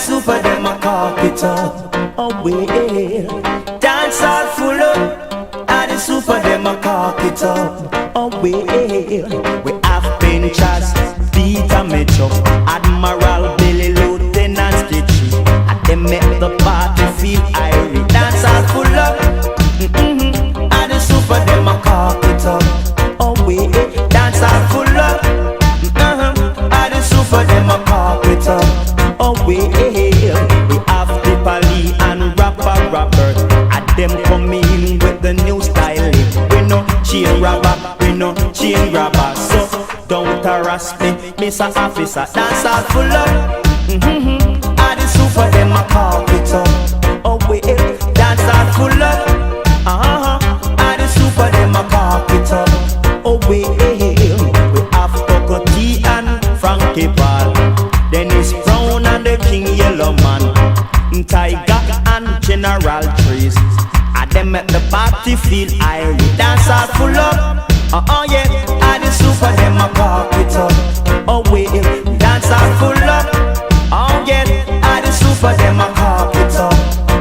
super them a cock it up. Oh well, dance all full up. And the super them a cock it up. Oh well, we have Pinchers, Peter Mitchell, Admiral Billy, Lieutenant Stitchy. And them make the party feel irie. Dance all full up. And the super them a cock it up. Oh well, dance all full up. And the super them a cock it up. Oh well, we have Pipali and rapper. And them come in with the new style. We no chain grabber, so don't harass me, Mr. Officer. Dance all full up. And the super them a cock it up. Oh well, dance all full up. And the super them a cock it up. Oh well, we have Coco T and Frankie Ball, Dennis Brown and the King Yellow Man, Tiger and General Trees. And them at the party feel irie. Dance all full up. Yeah, and the super them a cock it up. Oh wait, dance all full up. Oh yeah, and the super them a cock it up.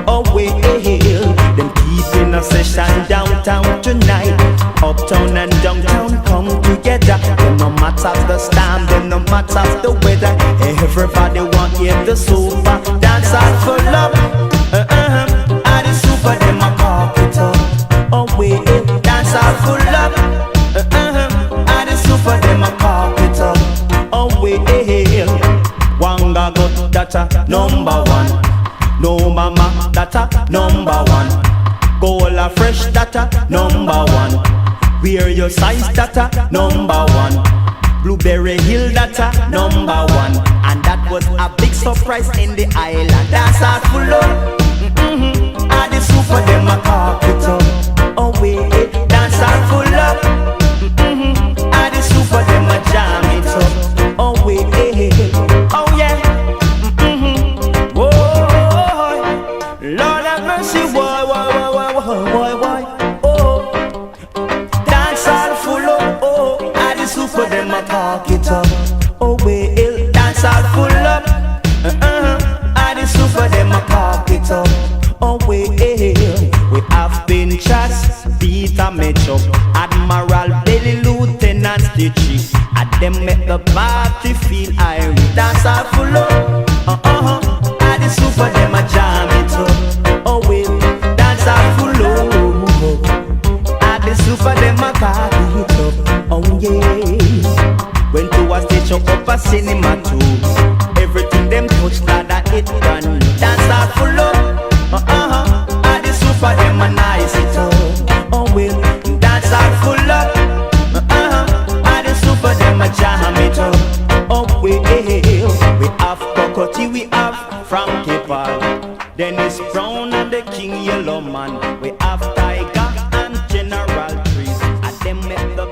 Oh wait, them keeping a session downtown tonight. Uptown and downtown come together. Them no matter the storm, them no matter the weather. Everybody want hear the super. Dance all full up. And the super them a cock it up. Oh wait, dance all full up. And the super them a cock it up. Oh well, Wanga got data number one. No mama data number one. Gola fresh data number one. Wear your size data number one. Blueberry Hill data number one. And that was a big surprise in the island. That's all full up. And the super them a cock it up. Oh wait, dance all full up. And the super them a jam it up. Oh wait, oh yeah. Whoa, Lord have mercy, why, oh. Dance all full up, oh. And the super them a cock it up. Oh well, dance all full up. And the super them a cock it up. Oh well, we have Pinchers, Peter Mitchell, Admiral Billy, Lieutenant Stitchy. And them make the party feel irie. Dance all full up. And the super them a jam it up. Oh well, dance all full up. And the super them a cock it up. Oh yeah. Went to a stage show up a cinema too. Everything them touch glad that it done. Dance all full up. And the super them a nice it up. Oh well, dance all full up. And the super them a jam it up. Oh well, we have Coco T, we have Frankie Ball, Dennis Brown and the King Yellow Man. We have Tiger and General Trees. And them make the